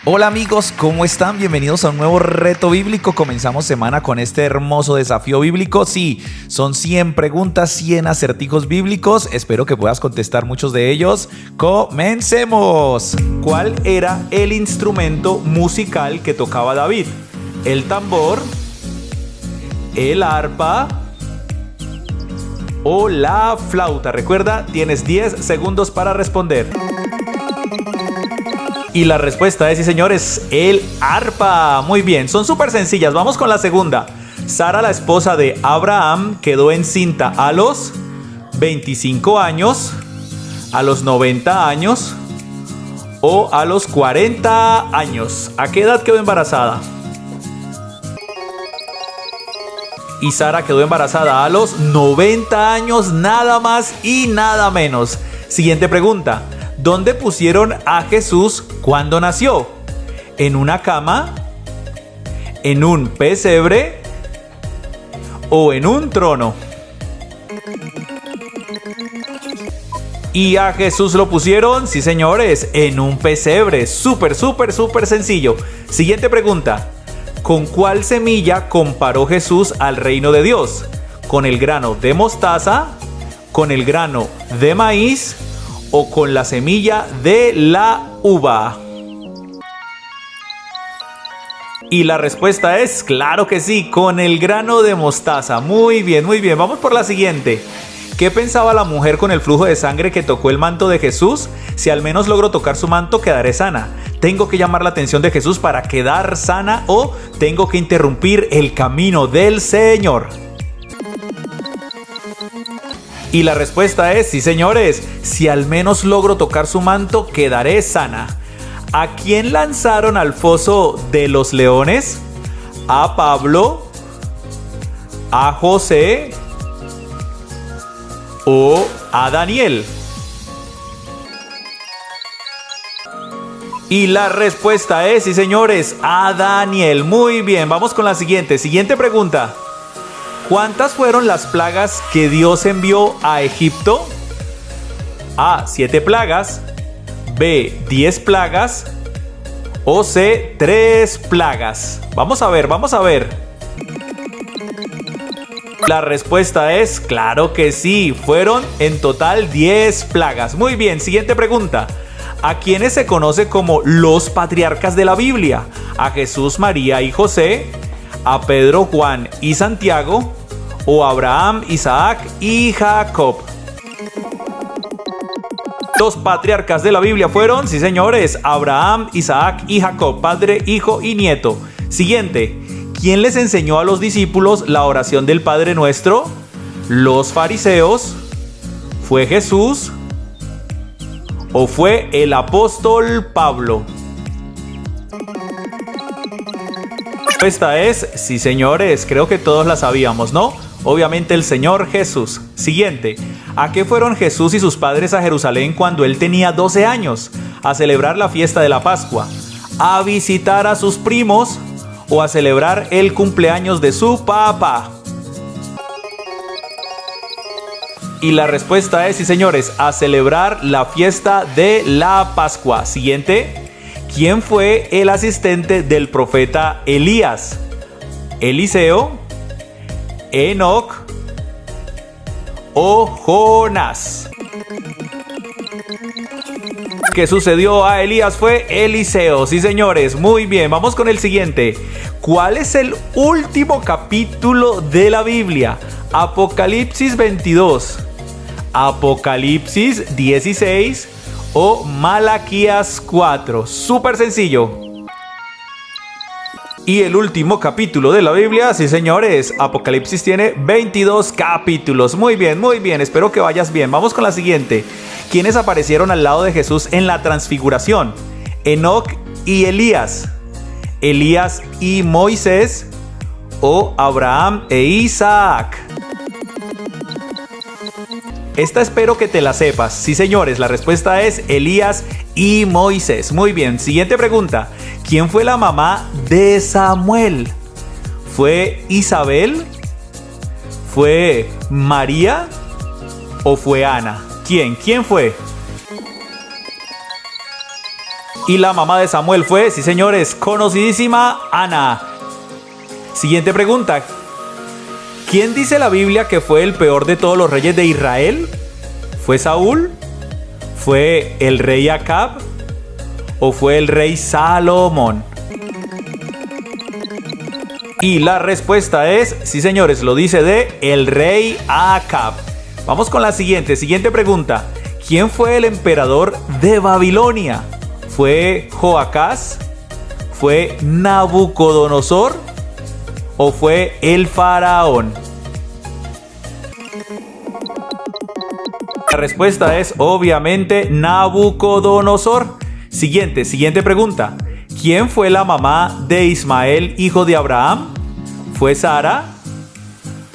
Hola amigos, ¿cómo están? Bienvenidos a un nuevo reto bíblico. Comenzamos semana con este hermoso desafío bíblico. Sí, son 100 preguntas, 100 acertijos bíblicos. Espero que puedas contestar muchos de ellos. ¡Comencemos! ¿Cuál era el instrumento musical que tocaba David? ¿El tambor, el arpa o la flauta? Recuerda, tienes 10 segundos para responder. Y la respuesta es, sí señores, el arpa. Muy bien, son súper sencillas. Vamos con la segunda. Sara, la esposa de Abraham, quedó encinta a los 25 años, a los 90 años o a los 40 años. ¿A qué edad quedó embarazada? Y Sara quedó embarazada a los 90 años, nada más y nada menos. Siguiente pregunta. ¿Dónde pusieron a Jesús cuando nació? ¿En una cama? ¿En un pesebre? ¿O en un trono? Y a Jesús lo pusieron, sí señores, en un pesebre. Súper sencillo. Siguiente pregunta. ¿Con cuál semilla comparó Jesús al reino de Dios? ¿Con el grano de mostaza? ¿Con el grano de maíz? ¿O con la semilla de la uva? Y la respuesta es, claro que sí, con el grano de mostaza. Muy bien. Vamos por la siguiente. ¿Qué pensaba la mujer con el flujo de sangre que tocó el manto de Jesús? Si al menos logro tocar su manto, quedaré sana. ¿Tengo que llamar la atención de Jesús para quedar sana o tengo que interrumpir el camino del Señor? Y la respuesta es, sí señores, si al menos logro tocar su manto, quedaré sana. ¿A quién lanzaron al foso de los leones? ¿A Pablo? ¿A José? ¿O a Daniel? Y la respuesta es, sí señores, a Daniel. Muy bien, vamos con la siguiente pregunta. ¿Cuántas fueron las plagas que Dios envió a Egipto? A, 7 plagas. B, 10 plagas. O C, 3 plagas. Vamos a ver. La respuesta es, claro que sí. Fueron en total 10 plagas. Muy bien, siguiente pregunta. ¿A quiénes se conoce como los patriarcas de la Biblia? ¿A Jesús, María y José? ¿A Pedro, Juan y Santiago? ¿O Abraham, Isaac y Jacob? Los patriarcas de la Biblia fueron, sí señores, Abraham, Isaac y Jacob, padre, hijo y nieto. Siguiente. ¿Quién les enseñó a los discípulos la oración del Padre Nuestro? ¿Los fariseos? ¿Fue Jesús? ¿O fue el apóstol Pablo? Esta es, sí señores, creo que todos la sabíamos, ¿no? Obviamente el Señor Jesús. Siguiente. ¿A qué fueron Jesús y sus padres a Jerusalén cuando él tenía 12 años? ¿A celebrar la fiesta de la Pascua? ¿A visitar a sus primos? ¿O a celebrar el cumpleaños de su papá? Y la respuesta es, sí señores, a celebrar la fiesta de la Pascua. Siguiente. ¿Quién fue el asistente del profeta Elías? ¿Eliseo? ¿Enoc? ¿O Jonás? ¿Qué sucedió a Elías? Fue Eliseo. Sí señores, muy bien, vamos con el siguiente. ¿Cuál es el último capítulo de la Biblia? ¿Apocalipsis 22, Apocalipsis 16 o Malaquías 4? Súper sencillo. Y el último capítulo de la Biblia, sí señores, Apocalipsis tiene 22 capítulos. Muy bien, espero que vayas bien. Vamos con la siguiente. ¿Quiénes aparecieron al lado de Jesús en la transfiguración? ¿Enoc y Elías? ¿Elías y Moisés? ¿O Abraham e Isaac? Esta espero que te la sepas. Sí señores, la respuesta es Elías y Moisés. Muy bien, siguiente pregunta. ¿Quién fue la mamá de Samuel? ¿Fue Isabel? ¿Fue María? ¿O fue Ana? ¿Quién fue? Y la mamá de Samuel fue, sí señores, conocidísima Ana. Siguiente pregunta. ¿Quién dice la Biblia que fue el peor de todos los reyes de Israel? ¿Fue Saúl? ¿Fue el rey Acab? ¿O fue el rey Salomón? Y la respuesta es, sí señores, lo dice de el rey Acab. Vamos con la siguiente pregunta. ¿Quién fue el emperador de Babilonia? ¿Fue Joacás? ¿Fue Nabucodonosor? ¿O fue el faraón? La respuesta es obviamente Nabucodonosor. Siguiente pregunta. ¿Quién fue la mamá de Ismael, hijo de Abraham? ¿Fue Sara?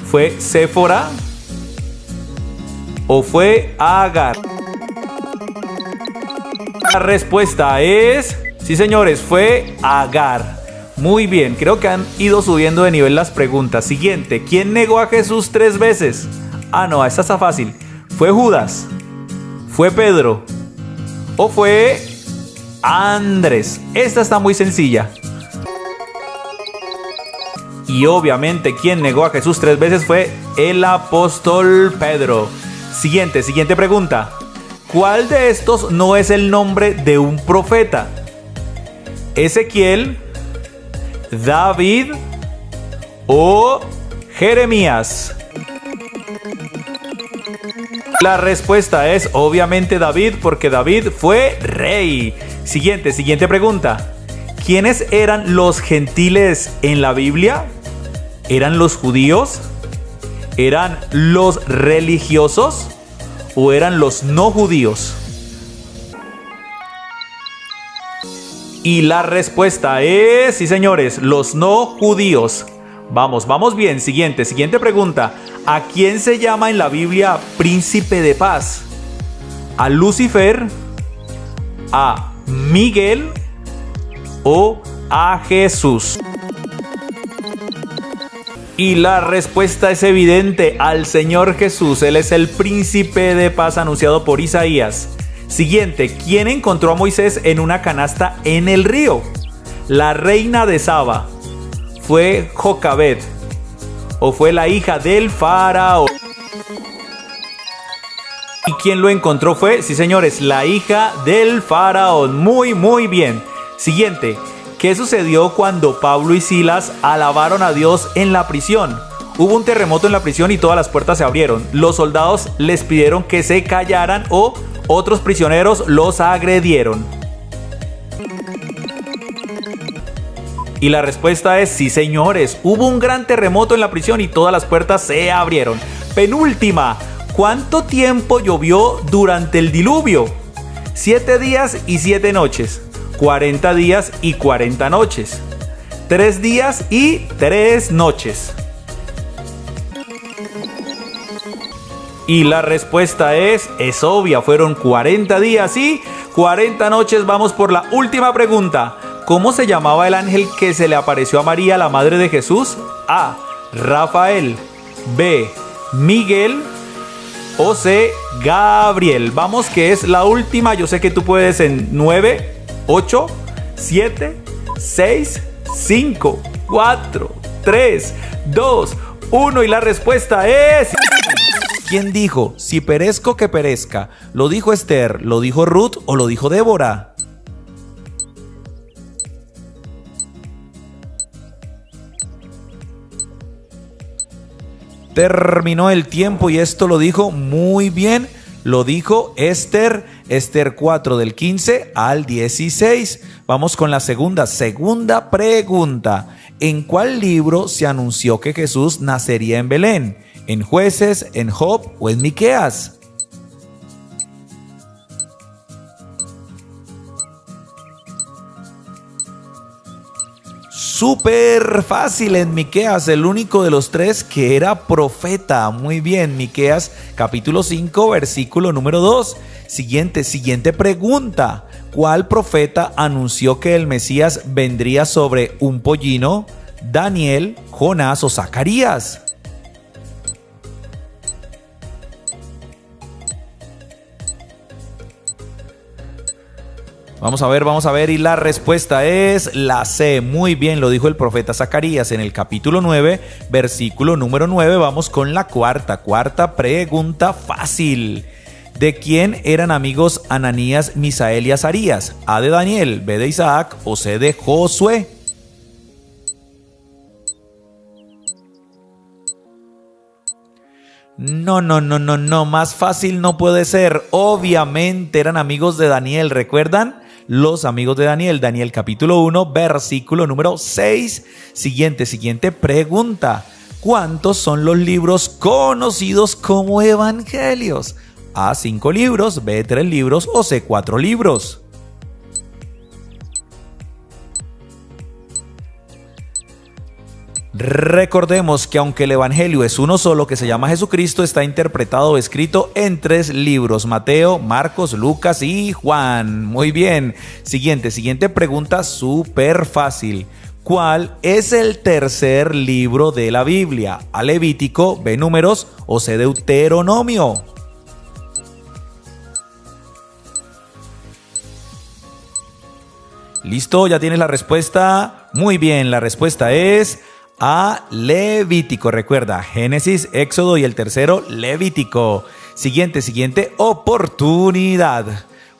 ¿Fue Séfora? ¿O fue Agar? La respuesta es, sí señores, fue Agar. Muy bien, creo que han ido subiendo de nivel las preguntas. Siguiente, ¿quién negó a Jesús 3 veces? Ah, no, esta está fácil. ¿Fue Judas? ¿Fue Pedro? ¿O fue Andrés? Esta está muy sencilla. Y obviamente quien negó a Jesús 3 veces fue el apóstol Pedro. Siguiente pregunta. ¿Cuál de estos no es el nombre de un profeta? ¿Ezequiel, David o Jeremías? La respuesta es obviamente David, porque David fue rey. Siguiente pregunta. ¿Quiénes eran los gentiles en la Biblia? ¿Eran los judíos? ¿Eran los religiosos? ¿O eran los no judíos? Y la respuesta es, sí señores, los no judíos. Vamos bien. Siguiente pregunta. ¿A quién se llama en la Biblia príncipe de paz? ¿A Lucifer? ¿A Miguel? ¿O a Jesús? Y la respuesta es evidente, al Señor Jesús. Él es el príncipe de paz anunciado por Isaías. Siguiente, ¿quién encontró a Moisés en una canasta en el río? ¿La reina de Saba? ¿Fue Jocabed? ¿O fue la hija del faraón? ¿Y quién lo encontró fue? Sí señores, la hija del faraón. Muy bien. Siguiente, ¿qué sucedió cuando Pablo y Silas alabaron a Dios en la prisión? Hubo un terremoto en la prisión y todas las puertas se abrieron. Los soldados les pidieron que se callaran o otros prisioneros los agredieron. Y la respuesta es sí señores, hubo un gran terremoto en la prisión y todas las puertas se abrieron. Penúltima, ¿cuánto tiempo llovió durante el diluvio? 7 días y 7 noches. 40 días y 40 noches. 3 días y 3 noches. Y la respuesta es obvia, fueron 40 días y 40 noches. Vamos por la última pregunta. ¿Cómo se llamaba el ángel que se le apareció a María, la madre de Jesús? A. Rafael. B. Miguel. O C. Gabriel. Vamos, que es la última. Yo sé que tú puedes en 9, 8, 7, 6, 5, 4, 3, 2, 1. Y la respuesta es... ¿Quién dijo, si perezco que perezca? ¿Lo dijo Esther, lo dijo Ruth o lo dijo Débora? Terminó el tiempo y esto lo dijo muy bien. Lo dijo Esther 4 del 15 al 16. Vamos con la segunda pregunta. ¿En cuál libro se anunció que Jesús nacería en Belén? ¿En Jueces, en Job o en Miqueas? Súper fácil, en Miqueas, el único de los 3 que era profeta. Muy bien, Miqueas capítulo 5 versículo número 2. Siguiente pregunta. ¿Cuál profeta anunció que el Mesías vendría sobre un pollino? ¿Daniel, Jonás o Zacarías? Vamos a ver, y la respuesta es la C. Muy bien, lo dijo el profeta Zacarías en el capítulo 9, versículo número 9. Vamos con la cuarta pregunta fácil. ¿De quién eran amigos Ananías, Misael y Azarías? A de Daniel, B de Isaac o C de Josué. No, más fácil no puede ser. Obviamente eran amigos de Daniel, ¿recuerdan? Los amigos de Daniel, Daniel capítulo 1, versículo número 6. Siguiente pregunta. ¿Cuántos son los libros conocidos como evangelios? A, 5 libros, B, 3 libros o C, 4 libros. Recordemos que aunque el evangelio es uno solo que se llama Jesucristo, está interpretado o escrito en 3 libros: Mateo, Marcos, Lucas y Juan. Muy bien. Siguiente pregunta súper fácil. ¿Cuál es el tercer libro de la Biblia? A, Levítico, B, Números o C, Deuteronomio. ¿Listo? ¿Ya tienes la respuesta? Muy bien, la respuesta es A, Levítico. Recuerda, Génesis, Éxodo y el tercero, Levítico. Siguiente oportunidad.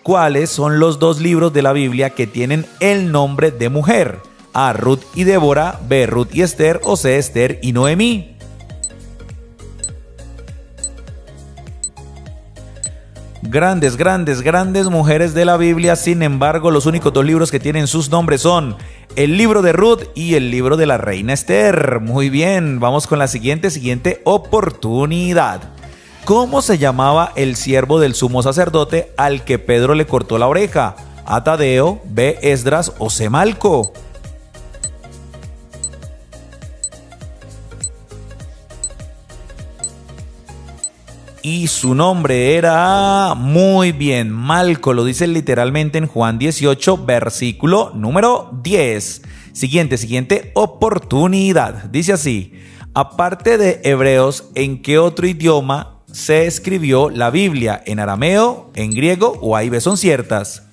¿Cuáles son los 2 libros de la Biblia que tienen el nombre de mujer? A, Ruth y Débora, B, Ruth y Esther o C, Esther y Noemí. Grandes mujeres de la Biblia. Sin embargo, los únicos 2 libros que tienen sus nombres son el libro de Ruth y el libro de la reina Esther. Muy bien, vamos con la siguiente oportunidad. ¿Cómo se llamaba el siervo del sumo sacerdote al que Pedro le cortó la oreja? A, Tadeo, B, Esdras o C, Malco. Y su nombre era, muy bien, Malco, lo dice literalmente en Juan 18, versículo número 10. Siguiente oportunidad. Dice así: aparte de hebreos, ¿en qué otro idioma se escribió la Biblia? ¿En arameo, en griego o ahí son ciertas?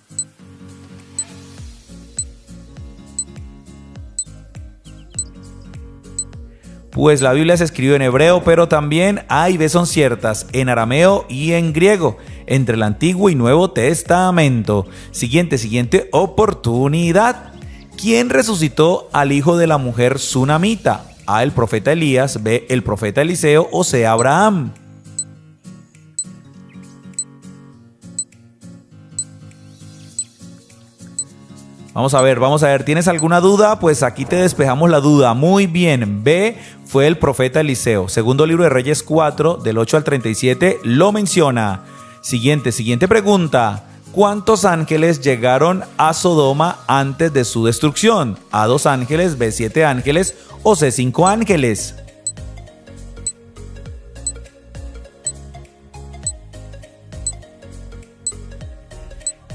Pues la Biblia se escribió en hebreo, pero también hay son ciertas en arameo y en griego, entre el Antiguo y Nuevo Testamento. Siguiente oportunidad. ¿Quién resucitó al hijo de la mujer sunamita? A, el profeta Elías, B, el profeta Eliseo o C, Abraham. Vamos a ver, ¿tienes alguna duda? Pues aquí te despejamos la duda. Muy bien, B fue el profeta Eliseo. Segundo libro de Reyes 4, del 8 al 37, lo menciona. Siguiente pregunta. ¿Cuántos ángeles llegaron a Sodoma antes de su destrucción? A, 2 ángeles, B, 7 ángeles o C, 5 ángeles.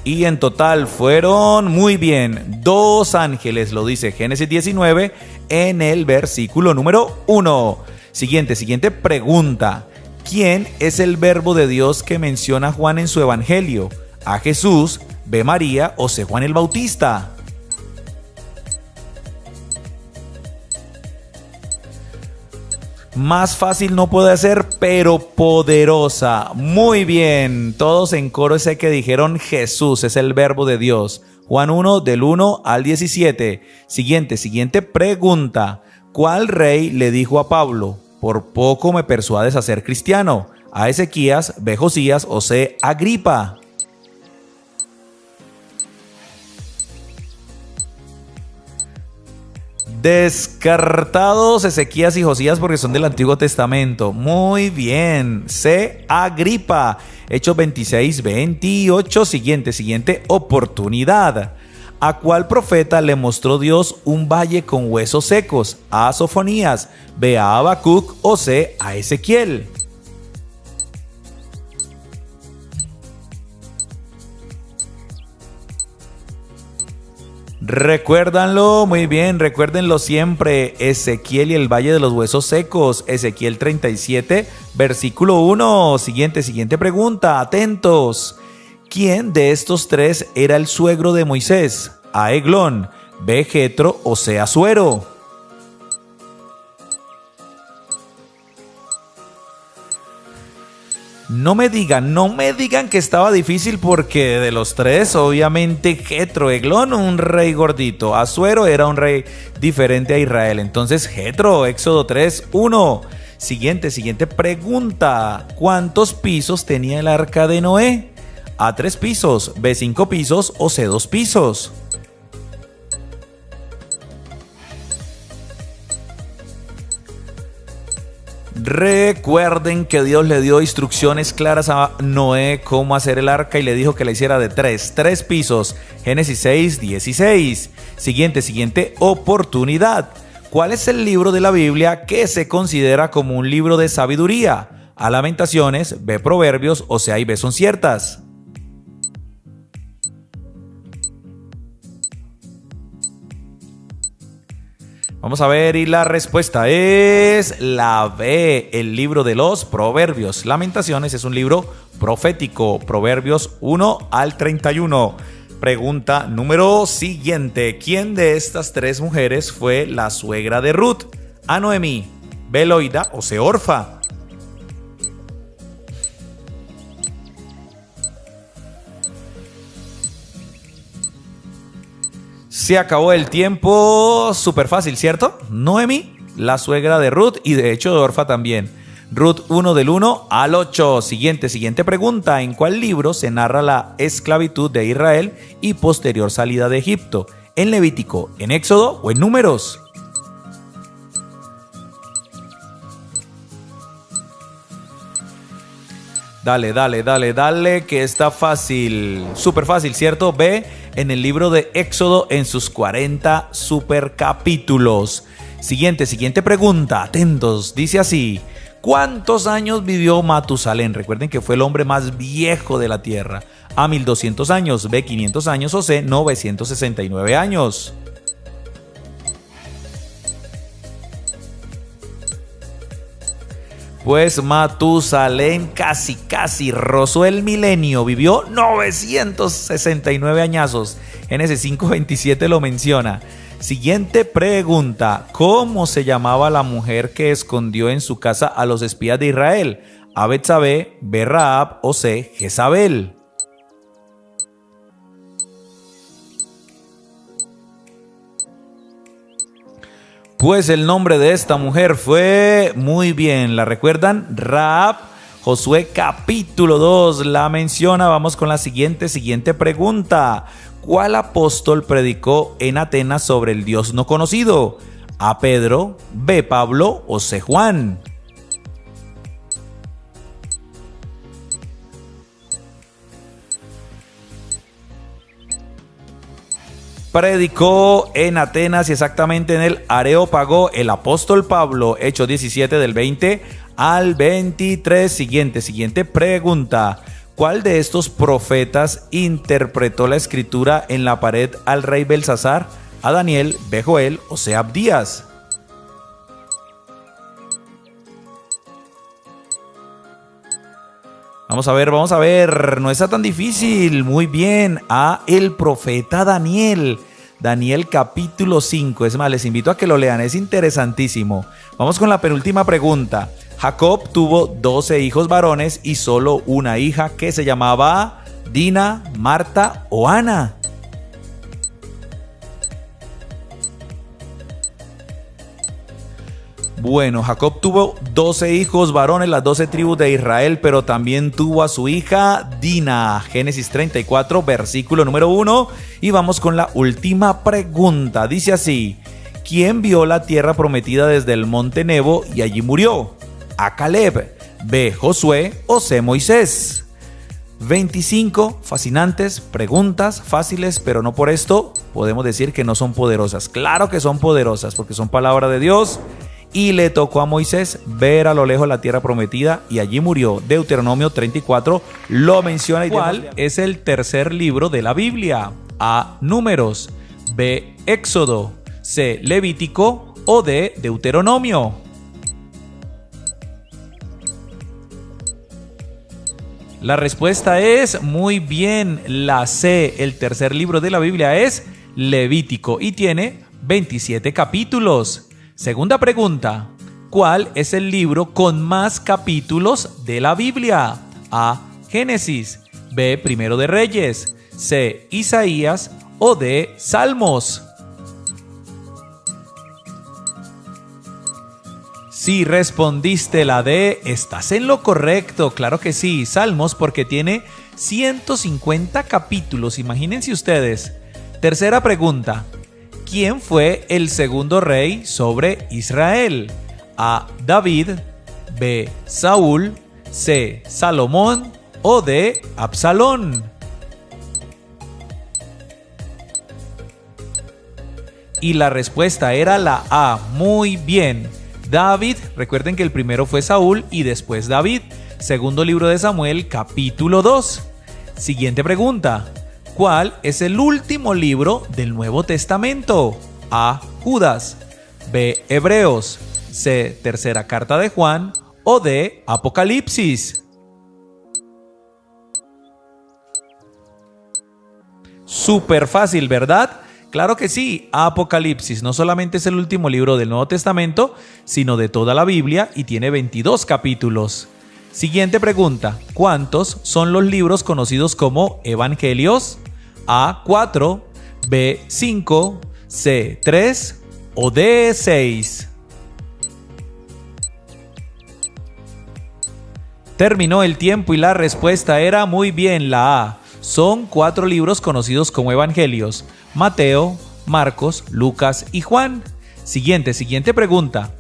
Y en total fueron, muy bien, 2 ángeles, lo dice Génesis 19 en el versículo número 1. Siguiente pregunta. ¿Quién es el verbo de Dios que menciona Juan en su evangelio? A, Jesús, B, María o C, Juan el Bautista. Más fácil no puede ser, pero poderosa. Muy bien, todos en coro sé que dijeron Jesús es el verbo de Dios. Juan 1, del 1 al 17. Siguiente pregunta. ¿Cuál rey le dijo a Pablo: por poco me persuades a ser cristiano? A, Ezequías, B, Josías o C, Agripa. Descartados Ezequías y Josías porque son del Antiguo Testamento. Muy bien. C, Agripa. Hechos 26, 28. Siguiente oportunidad. ¿A cuál profeta le mostró Dios un valle con huesos secos? A, Sofonías, B, a Habacuc o C, a Ezequiel. Recuérdanlo, muy bien, recuérdenlo siempre. Ezequiel y el Valle de los Huesos Secos, Ezequiel 37, versículo 1. Siguiente pregunta, atentos. ¿Quién de estos tres era el suegro de Moisés? A, Eglón, B, Jetro o C, Asuero. No me digan que estaba difícil, porque de los tres, obviamente Jetro, Eglón, un rey gordito. Asuero era un rey diferente a Israel. Entonces Jetro, Éxodo 3:1. Siguiente pregunta. ¿Cuántos pisos tenía el arca de Noé? A, 3 pisos, B, 5 pisos o C, 2 pisos. Recuerden que Dios le dio instrucciones claras a Noé cómo hacer el arca y le dijo que la hiciera de 3 pisos. Génesis 6:16. Siguiente oportunidad. ¿Cuál es el libro de la Biblia que se considera como un libro de sabiduría? A, Lamentaciones, B, Proverbios o C, A y B son ciertas. Vamos a ver, y la respuesta es la B, el libro de los Proverbios. Lamentaciones es un libro profético, Proverbios 1 al 31. Pregunta número siguiente. ¿Quién de estas tres mujeres fue la suegra de Ruth? A, Noemí, B, Loida o C, Orfa. Se acabó el tiempo. Súper fácil, ¿cierto? Noemí, la suegra de Ruth, y de hecho de Orfa también. Ruth 1 del 1 al 8. Siguiente pregunta. ¿En cuál libro se narra la esclavitud de Israel y posterior salida de Egipto? ¿En Levítico, en Éxodo o en Números? Dale, que está fácil. Súper fácil, ¿cierto? B, en el libro de Éxodo, en sus 40 super capítulos. Siguiente pregunta. Atentos, dice así. ¿Cuántos años vivió Matusalén? Recuerden que fue el hombre más viejo de la tierra. A, 1200 años, B, 500 años o C, 969 años. Pues Matusalén casi rozó el milenio, vivió 969 añazos. Génesis 5:27 lo menciona. Siguiente pregunta. ¿Cómo se llamaba la mujer que escondió en su casa a los espías de Israel? A, Betsabé, B, Rahab o C, Jezabel. Pues el nombre de esta mujer fue, muy bien, ¿la recuerdan? Rahab. Josué capítulo 2 la menciona. Vamos con la siguiente pregunta. ¿Cuál apóstol predicó en Atenas sobre el Dios no conocido? A, Pedro, B, Pablo o C, Juan. Predicó en Atenas y exactamente en el Areópago el apóstol Pablo. Hechos 17 del 20 al 23. Siguiente pregunta. ¿Cuál de estos profetas interpretó la escritura en la pared al rey Belsasar? A, Daniel, B, Joel o C, Abdías. Vamos a ver, no está tan difícil. Muy bien, A, el profeta Daniel. Daniel capítulo 5. Es más, les invito a que lo lean, es interesantísimo. Vamos con la penúltima pregunta. Jacob tuvo 12 hijos varones y solo una hija que se llamaba Dina, Marta o Ana. Bueno, Jacob tuvo 12 hijos varones, las 12 tribus de Israel, pero también tuvo a su hija Dina. Génesis 34, versículo número 1. Y vamos con la última pregunta. Dice así: ¿quién vio la tierra prometida desde el monte Nebo y allí murió? A, Caleb, B, Josué o C, Moisés. 25 fascinantes preguntas, fáciles, pero no por esto podemos decir que no son poderosas. Claro que son poderosas porque son palabra de Dios. Y le tocó a Moisés ver a lo lejos la tierra prometida y allí murió. Deuteronomio 34 lo menciona. ¿Cuál es el tercer libro de la Biblia? A, Números, B, Éxodo, C, Levítico o D, Deuteronomio. La respuesta es muy bien, la C. El tercer libro de la Biblia es Levítico y tiene 27 capítulos. Segunda pregunta, ¿cuál es el libro con más capítulos de la Biblia? A. Génesis, B. Primero de Reyes, C. Isaías o D. Salmos. Si respondiste la D, estás en lo correcto. Claro que sí, Salmos, porque tiene 150 capítulos, imagínense ustedes. Tercera pregunta, ¿quién fue el segundo rey sobre Israel? A. David, B. Saúl, C. Salomón o D. Absalón. Y la respuesta era la A. Muy bien. David, recuerden que el primero fue Saúl y después David. Segundo libro de Samuel, capítulo 2. Siguiente pregunta. ¿Cuál es el último libro del Nuevo Testamento? A. Judas, B. Hebreos, C. Tercera carta de Juan o D. Apocalipsis. Súper fácil, ¿verdad? Claro que sí, Apocalipsis no solamente es el último libro del Nuevo Testamento, sino de toda la Biblia y tiene 22 capítulos. Siguiente pregunta, ¿cuántos son los libros conocidos como evangelios? A. 4, B. 5, C. 3 o D. 6. Terminó el tiempo y la respuesta era muy bien, la A. Son 4 libros conocidos como evangelios: Mateo, Marcos, Lucas y Juan. Siguiente pregunta.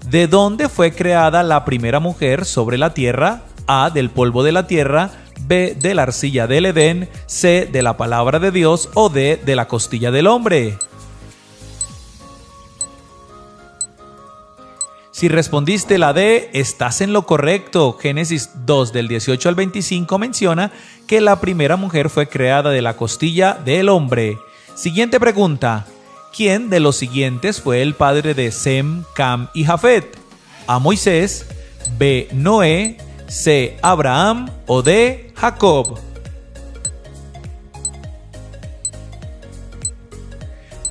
¿De dónde fue creada la primera mujer sobre la tierra? A. Del polvo de la tierra, B. De la arcilla del Edén, C. De la palabra de Dios o D. De la costilla del hombre. Si respondiste la D, estás en lo correcto. Génesis 2 del 18 al 25 menciona que la primera mujer fue creada de la costilla del hombre. Siguiente pregunta. ¿Quién de los siguientes fue el padre de Sem, Cam y Jafet? A. Moisés, B. Noé, C. Abraham o D. Jacob.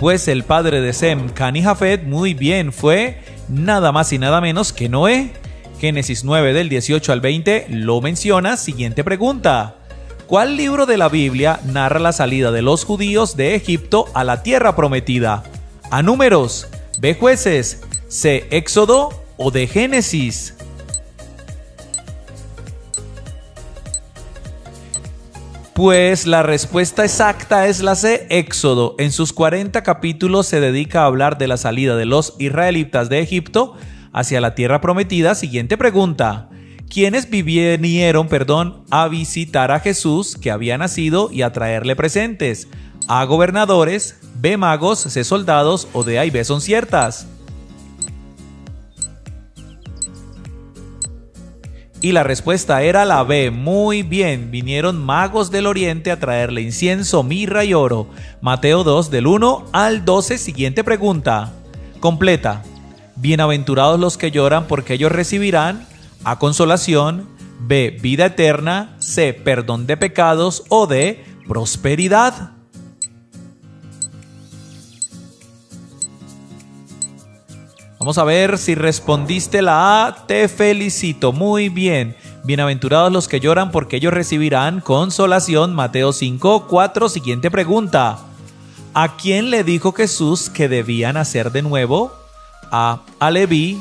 Pues el padre de Sem, Cam y Jafet, muy bien, fue nada más y nada menos que Noé. Génesis 9 del 18 al 20 lo menciona. Siguiente pregunta. ¿Cuál libro de la Biblia narra la salida de los judíos de Egipto a la tierra prometida? A. Números, B. Jueces, C. Éxodo o D. Génesis. Pues la respuesta exacta es la C. Éxodo. En sus 40 capítulos se dedica a hablar de la salida de los israelitas de Egipto hacia la tierra prometida. Siguiente pregunta. ¿Quiénes vinieron a visitar a Jesús que había nacido y a traerle presentes? A. Gobernadores, B. Magos, C. Soldados o D. A y B son ciertas. Y la respuesta era la B. Muy bien, vinieron magos del oriente a traerle incienso, mirra y oro. Mateo 2 del 1 al 12. Siguiente pregunta. Completa. Bienaventurados los que lloran porque ellos recibirán A. Consolación, B. Vida eterna, C. Perdón de pecados o D. Prosperidad. Vamos a ver si respondiste la A. Te felicito, muy bien. Bienaventurados los que lloran porque ellos recibirán consolación. Mateo 5, 4. Siguiente pregunta. ¿A quién le dijo Jesús que debía nacer de nuevo? A. A Leví,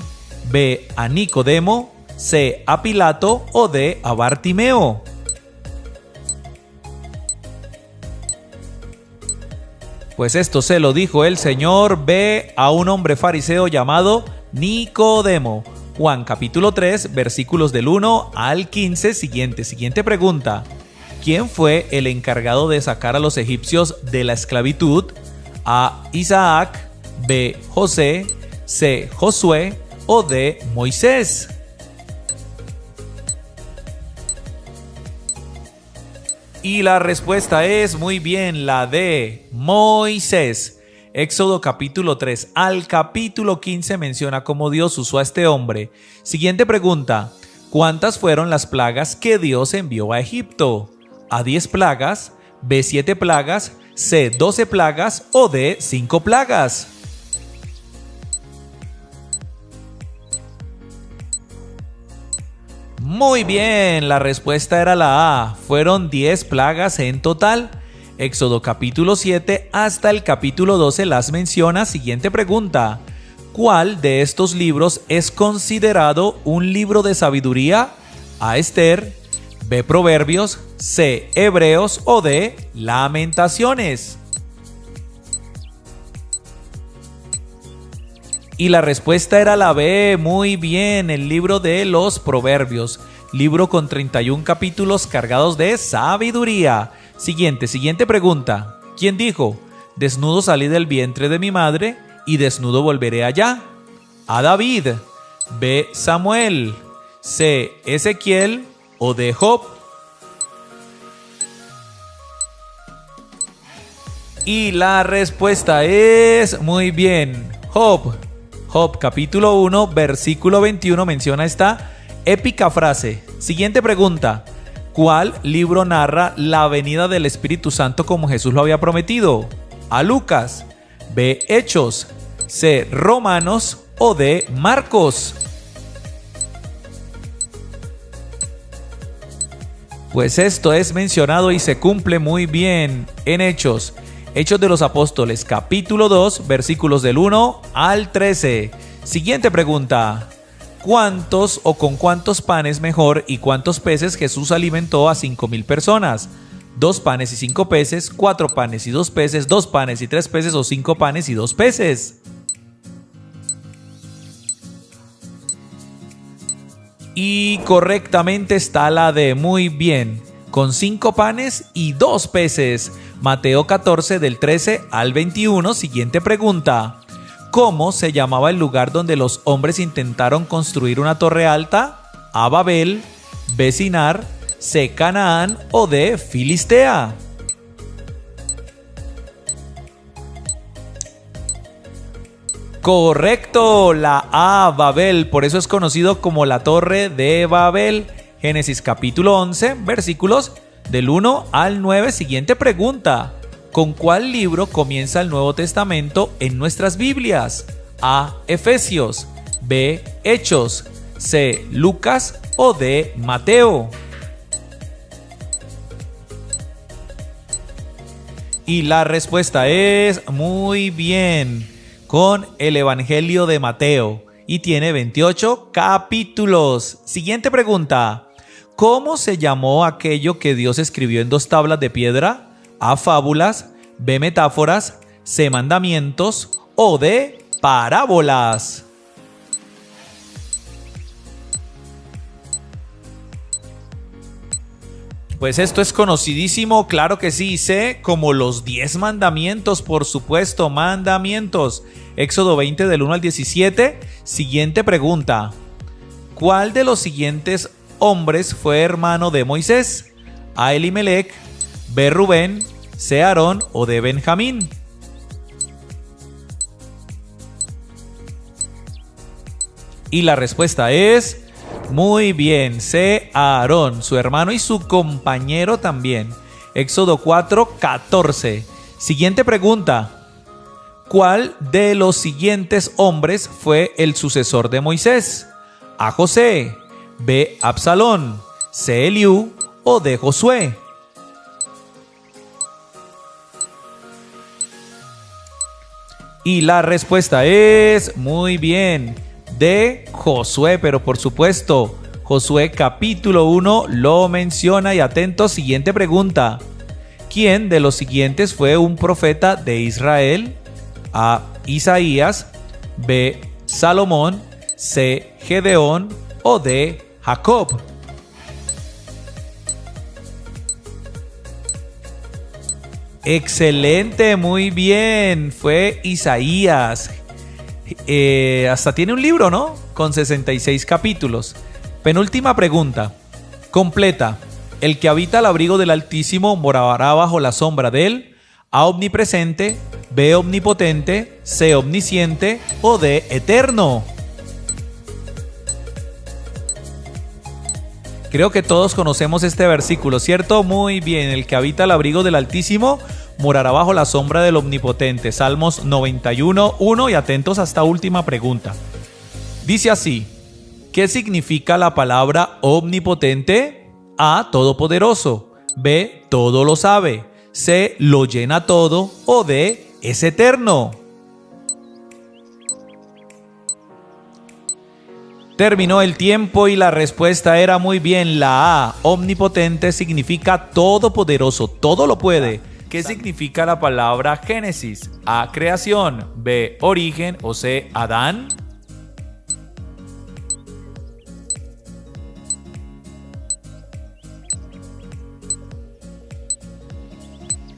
B. A Nicodemo, C. A Pilato o D. A Bartimeo. Pues esto se lo dijo el Señor B. a un hombre fariseo llamado Nicodemo. Juan capítulo 3 versículos del 1 al 15. Siguiente pregunta. ¿Quién fue el encargado de sacar a los egipcios de la esclavitud? A. Isaac, B. José, C. Josué o D. Moisés. Y la respuesta es muy bien, la D. Moisés. Éxodo capítulo 3 al capítulo 15 menciona cómo Dios usó a este hombre. Siguiente pregunta. ¿Cuántas fueron las plagas que Dios envió a Egipto? ¿A 10 plagas? ¿B 7 plagas? ¿C 12 plagas? ¿O D 5 plagas? Muy bien, la respuesta era la A. Fueron 10 plagas en total. Éxodo capítulo 7 hasta el capítulo 12 las menciona. Siguiente pregunta. ¿Cuál de estos libros es considerado un libro de sabiduría? A Esther, B Proverbios, C Hebreos o D Lamentaciones. Y la respuesta era la B. Muy bien, el libro de los Proverbios, libro con 31 capítulos cargados de sabiduría. Siguiente pregunta. ¿Quién dijo? Desnudo salí del vientre de mi madre y desnudo volveré allá. A David, B Samuel, C Ezequiel o D Job. Y la respuesta es muy bien, Job. Job capítulo 1 versículo 21 menciona esta épica frase. Siguiente pregunta. ¿Cuál libro narra la venida del Espíritu Santo como Jesús lo había prometido? A Lucas, B Hechos, C Romanos o D Marcos. Pues esto es mencionado y se cumple muy bien en Hechos. Hechos de los Apóstoles, capítulo 2, versículos del 1 al 13. Siguiente pregunta. ¿Cuántos o con cuántos panes mejor y cuántos peces Jesús alimentó a 5,000 personas? 2 panes y 5 peces, 4 panes y 2 peces, 2 panes y 3 peces o 5 panes y 2 peces. Y correctamente está la D. Muy bien. Con 5 panes y 2 peces. Mateo 14 del 13 al 21. Siguiente pregunta. ¿Cómo se llamaba el lugar donde los hombres intentaron construir una torre alta? A Babel, B Sinar, C Canaán o D Filistea. Correcto, la A, Babel, por eso es conocido como la Torre de Babel. Génesis capítulo 11, versículos del 1 al 9. Siguiente pregunta. ¿Con cuál libro comienza el Nuevo Testamento en nuestras Biblias? A, Efesios, B, Hechos, C, Lucas o D, Mateo. Y la respuesta es muy bien, con el Evangelio de Mateo, y tiene 28 capítulos. Siguiente pregunta. ¿Cómo se llamó aquello que Dios escribió en 2 tablas de piedra? A, fábulas, B, metáforas, C, mandamientos o D, parábolas. Pues esto es conocidísimo, claro que sí, C, como los 10 mandamientos, por supuesto, mandamientos. Éxodo 20 del 1 al 17. Siguiente pregunta. ¿Cuál de los siguientes hombres fue hermano de Moisés? A, Elimelec, B, Rubén, C, Aarón o D, Benjamín. Y la respuesta es muy bien, C, Aarón, su hermano y su compañero también. Éxodo 4, 14. Siguiente pregunta. ¿Cuál de los siguientes hombres fue el sucesor de Moisés? A, José, B, Absalón, C, Eliú o D, Josué. Y la respuesta es muy bien, de Josué, pero por supuesto, Josué capítulo 1 lo menciona. Y atentos, siguiente pregunta. ¿Quién de los siguientes fue un profeta de Israel? A, Isaías, B, Salomón, C, Gedeón o D, Jacob. Excelente, muy bien, fue Isaías. Hasta tiene un libro, ¿no? Con 66 capítulos. Penúltima pregunta. Completa. El que habita al abrigo del Altísimo morará bajo la sombra de él. A, omnipresente, B, omnipotente, C, omnisciente o D, eterno. Creo que todos conocemos este versículo, ¿cierto? Muy bien, el que habita al abrigo del Altísimo morará bajo la sombra del Omnipotente. Salmos 91:1 y atentos a esta última pregunta. Dice así, ¿qué significa la palabra omnipotente? A, todopoderoso. B, todo lo sabe. C, lo llena todo. O D, es eterno. Terminó el tiempo y la respuesta era muy bien la A. Omnipotente significa todopoderoso, todo lo puede. ¿Qué significa la palabra Génesis? A, creación. B, origen. O C, Adán.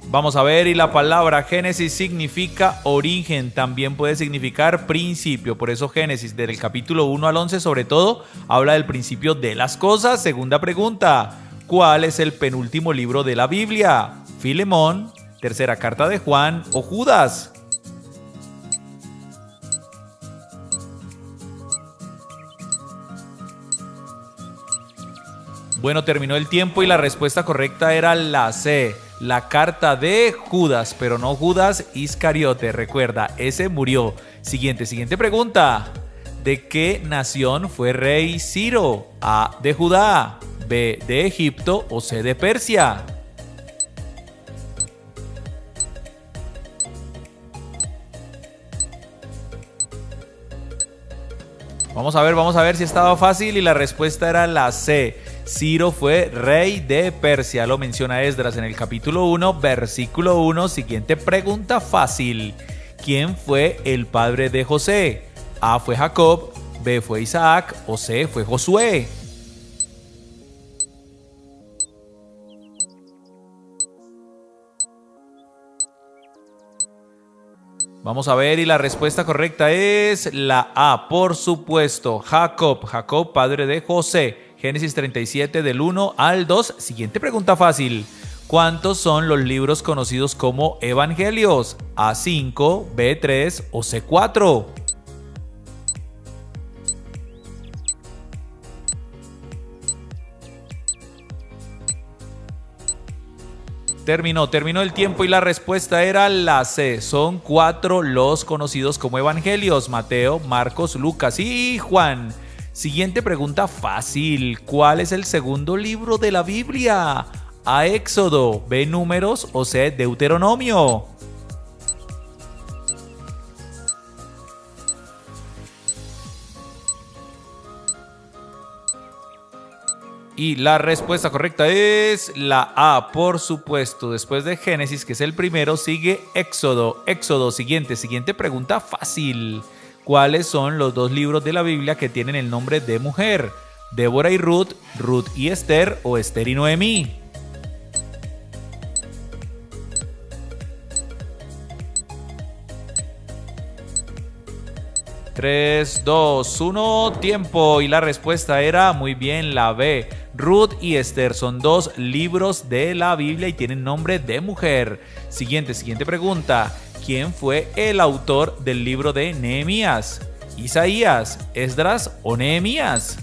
Vamos a ver, y la palabra Génesis significa origen, también puede significar principio, por eso Génesis del capítulo 1 al 11 sobre todo habla del principio de las cosas. Segunda pregunta, ¿cuál es el penúltimo libro de la Biblia? ¿Filemón, tercera carta de Juan o Judas? Bueno, terminó el tiempo y la respuesta correcta era la C, la carta de Judas, pero no Judas Iscariote. Recuerda, ese murió. Siguiente pregunta. ¿De qué nación fue rey Ciro? A, de Judá. B, de Egipto. O C, de Persia. Vamos a ver si estaba fácil y la respuesta era la C. Ciro fue rey de Persia, lo menciona Esdras en el capítulo 1, versículo 1. Siguiente pregunta fácil. ¿Quién fue el padre de José? A, fue Jacob. B, fue Isaac. O C, fue Josué. Vamos a ver, y la respuesta correcta es la A, por supuesto, Jacob. Jacob, padre de José. Génesis 37 del 1 al 2. Siguiente pregunta fácil. ¿Cuántos son los libros conocidos como evangelios? A, 5, B, 3 o C, 4. Terminó el tiempo y la respuesta era la C. Son 4 los conocidos como evangelios: Mateo, Marcos, Lucas y Juan. Siguiente pregunta fácil. ¿Cuál es el segundo libro de la Biblia? A, Éxodo. B, Números. O C, Deuteronomio. Y la respuesta correcta es la A, por supuesto. Después de Génesis, que es el primero, sigue Éxodo. Siguiente pregunta fácil. ¿Cuáles son los 2 libros de la Biblia que tienen el nombre de mujer? Débora y Ruth, Ruth y Esther o Esther y Noemí. 3, 2, 1, tiempo. Y la respuesta era muy bien la B. Ruth y Esther son 2 libros de la Biblia y tienen nombre de mujer. Siguiente pregunta. ¿Quién fue el autor del libro de Nehemías? ¿Isaías, Esdras o Nehemías?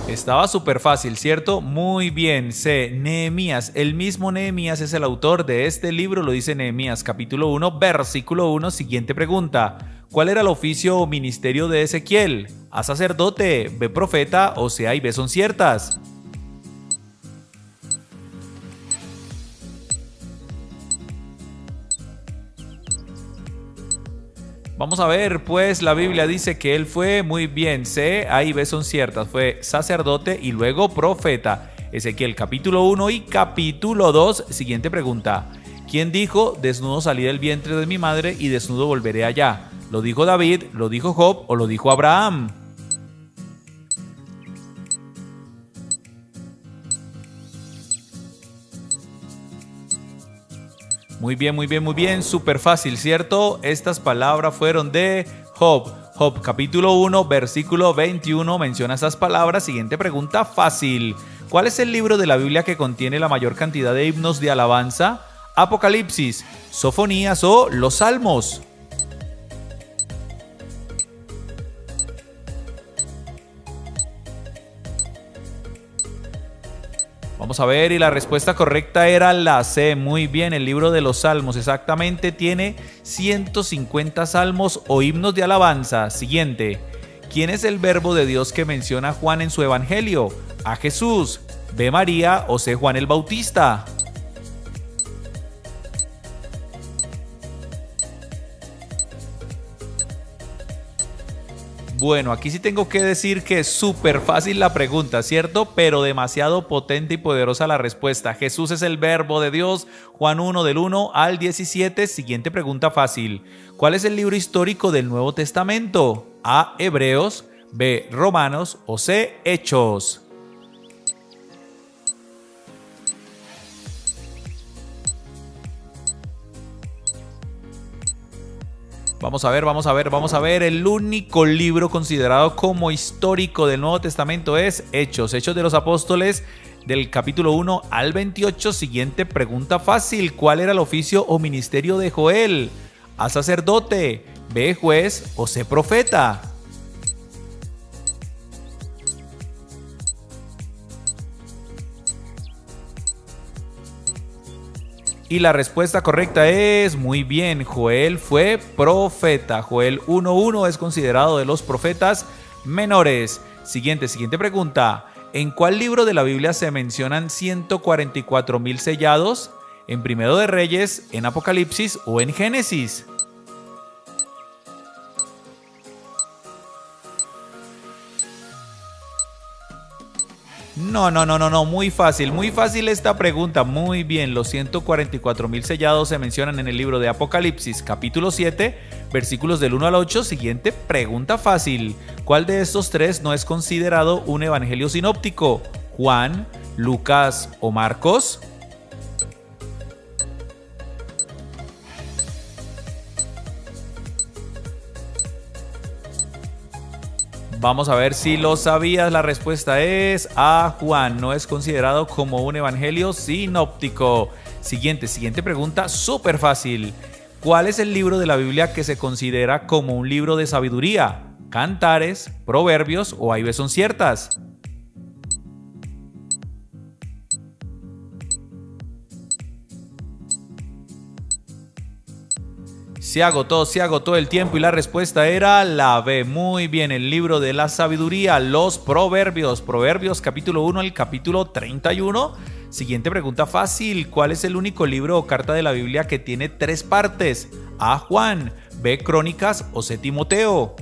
Estaba súper fácil, ¿cierto? Muy bien, C, Nehemías. El mismo Nehemías es el autor de este libro, lo dice Nehemías capítulo 1, versículo 1. Siguiente pregunta. ¿Cuál era el oficio o ministerio de Ezequiel? A, sacerdote, B, profeta o C, A y B son ciertas. Vamos a ver, pues la Biblia dice que él fue muy bien. C, A y B son ciertas. Fue sacerdote y luego profeta. Ezequiel capítulo 1 y capítulo 2. Siguiente pregunta. ¿Quién dijo, desnudo salí del vientre de mi madre y desnudo volveré allá? ¿Lo dijo David, lo dijo Job o lo dijo Abraham? Muy bien, súper fácil, ¿cierto? Estas palabras fueron de Job. Job capítulo 1, versículo 21 menciona esas palabras. Siguiente pregunta fácil. ¿Cuál es el libro de la Biblia que contiene la mayor cantidad de himnos de alabanza? Apocalipsis, Sofonías o los Salmos. Vamos a ver, y la respuesta correcta era la C. Muy bien, el libro de los Salmos exactamente tiene 150 salmos o himnos de alabanza. Siguiente. ¿Quién es el verbo de Dios que menciona Juan en su evangelio? A Jesús, B María o C Juan el Bautista. Bueno, aquí sí tengo que decir que es súper fácil la pregunta, ¿cierto? Pero demasiado potente y poderosa la respuesta. Jesús es el verbo de Dios. Juan 1 del 1 al 17. Siguiente pregunta fácil. ¿Cuál es el libro histórico del Nuevo Testamento? A. Hebreos, B. Romanos o C. Hechos. Vamos a ver. El único libro considerado como histórico del Nuevo Testamento es Hechos. Hechos de los Apóstoles del capítulo 1 al 28. Siguiente pregunta fácil. ¿Cuál era el oficio o ministerio de Joel? A. Sacerdote, B. Juez o C. Profeta. Y la respuesta correcta es, muy bien, Joel fue profeta. Joel 1:1 es considerado de los profetas menores. Siguiente pregunta. ¿En cuál libro de la Biblia se mencionan 144,000 sellados? ¿En Primero de Reyes, en Apocalipsis o en Génesis? No, muy fácil esta pregunta, muy bien, los 144,000 sellados se mencionan en el libro de Apocalipsis, capítulo 7, versículos del 1 al 8, siguiente pregunta fácil, ¿cuál de estos tres no es considerado un evangelio sinóptico? ¿Juan, Lucas o Marcos? Vamos a ver si lo sabías. La respuesta es A. Juan. No es considerado como un evangelio sinóptico. Siguiente pregunta, súper fácil. ¿Cuál es el libro de la Biblia que se considera como un libro de sabiduría? ¿Cantares, Proverbios o Hay son ciertas? Se agotó el tiempo y la respuesta era la B. Muy bien, el libro de la sabiduría, los Proverbios. Proverbios capítulo 1 al capítulo 31. Siguiente pregunta fácil. ¿Cuál es el único libro o carta de la Biblia que tiene 3 partes? A. Juan, B. Crónicas o C. Timoteo.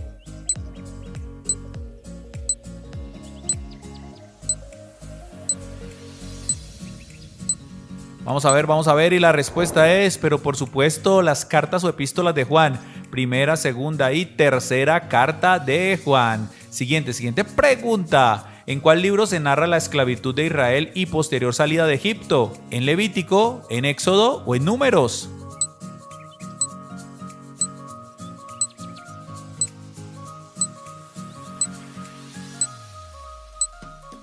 Vamos a ver y la respuesta es, pero por supuesto, las cartas o epístolas de Juan, primera, segunda y tercera carta de Juan. Siguiente pregunta. ¿En cuál libro se narra la esclavitud de Israel y posterior salida de Egipto? ¿En Levítico, en Éxodo o en Números?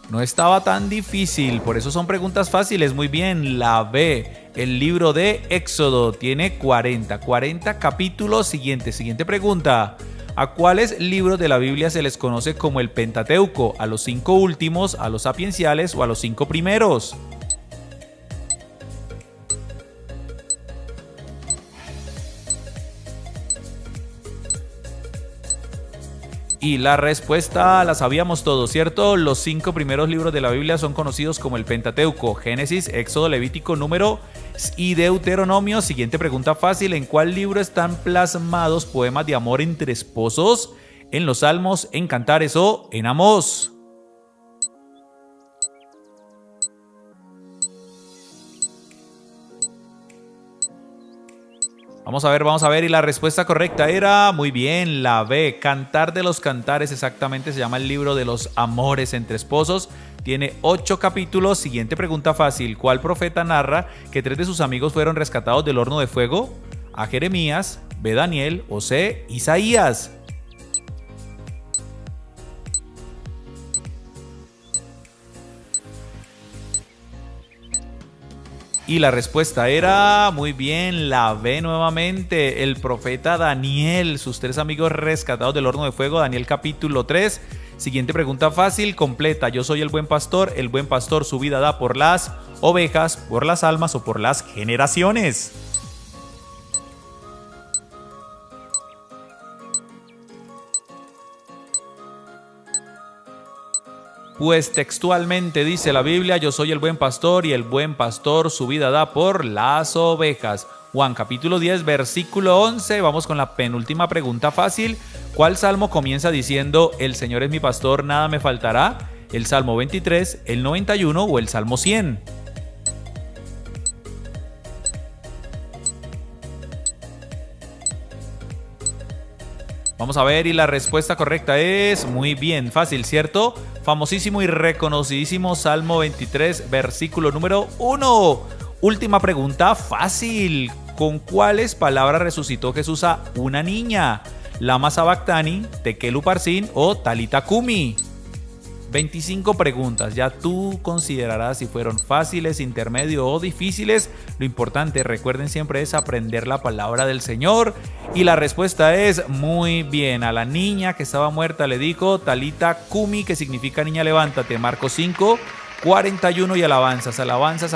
No estaba tan difícil, por eso son preguntas fáciles. Muy bien, la B, el libro de Éxodo tiene 40 capítulos. Siguiente pregunta. ¿A cuáles libros de la Biblia se les conoce como el Pentateuco? ¿A los 5 últimos, a los sapienciales o a los 5 primeros? Y la respuesta la sabíamos todos, ¿cierto? Los 5 primeros libros de la Biblia son conocidos como el Pentateuco: Génesis, Éxodo, Levítico, Número y Deuteronomio. Siguiente pregunta fácil. ¿En cuál libro están plasmados poemas de amor entre esposos? ¿En los Salmos, en Cantares o en Amós? Vamos a ver y la respuesta correcta era, muy bien, la B, Cantar de los Cantares, exactamente se llama el libro de los amores entre esposos, tiene 8 capítulos. Siguiente pregunta fácil, ¿cuál profeta narra que 3 de sus amigos fueron rescatados del horno de fuego? A. Jeremías, B. Daniel o C. Isaías. Y la respuesta era, muy bien, la B nuevamente, el profeta Daniel, sus 3 amigos rescatados del horno de fuego, Daniel capítulo 3. Siguiente pregunta fácil, completa. Yo soy el buen pastor su vida da por las ovejas, por las almas o por las generaciones. Pues textualmente dice la Biblia, yo soy el buen pastor y el buen pastor su vida da por las ovejas. Juan capítulo 10, versículo 11, vamos con la penúltima pregunta fácil. ¿Cuál salmo comienza diciendo, el Señor es mi pastor, nada me faltará? ¿El Salmo 23, el 91 o el Salmo 100? Vamos a ver, y la respuesta correcta es muy bien, fácil, ¿cierto? Famosísimo y reconocidísimo Salmo 23, versículo número 1. Última pregunta fácil. ¿Con cuáles palabras resucitó Jesús a una niña? Lama Sabactani, Tekel Uparsin o Talita Kumi. 25 preguntas, ya tú considerarás si fueron fáciles, intermedio o difíciles. Lo importante, recuerden siempre, es aprender la palabra del Señor. Y la respuesta es muy bien. A la niña que estaba muerta le dijo Talita Kumi, que significa niña levántate. Marcos 5, 41 y alabanzas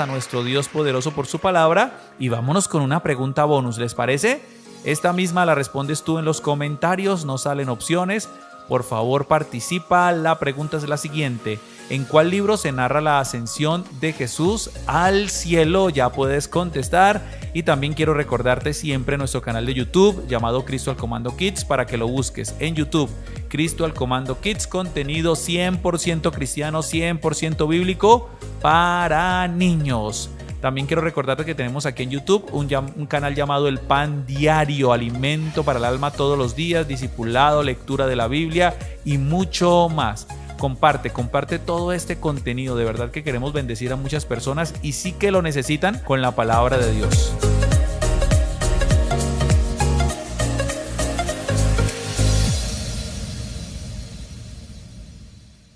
a nuestro Dios poderoso por su palabra. Y vámonos con una pregunta bonus, ¿les parece? Esta misma la respondes tú en los comentarios, no salen opciones. Por favor, participa. La pregunta es la siguiente: ¿en cuál libro se narra la ascensión de Jesús al cielo? Ya puedes contestar. Y también quiero recordarte siempre nuestro canal de YouTube llamado Cristo al Comando Kids, para que lo busques en YouTube. Cristo al Comando Kids, contenido 100% cristiano, 100% bíblico para niños. También quiero recordarte que tenemos aquí en YouTube un canal llamado El Pan Diario, alimento para el alma todos los días, discipulado, lectura de la Biblia y mucho más. Comparte todo este contenido, de verdad que queremos bendecir a muchas personas y sí que lo necesitan con la palabra de Dios.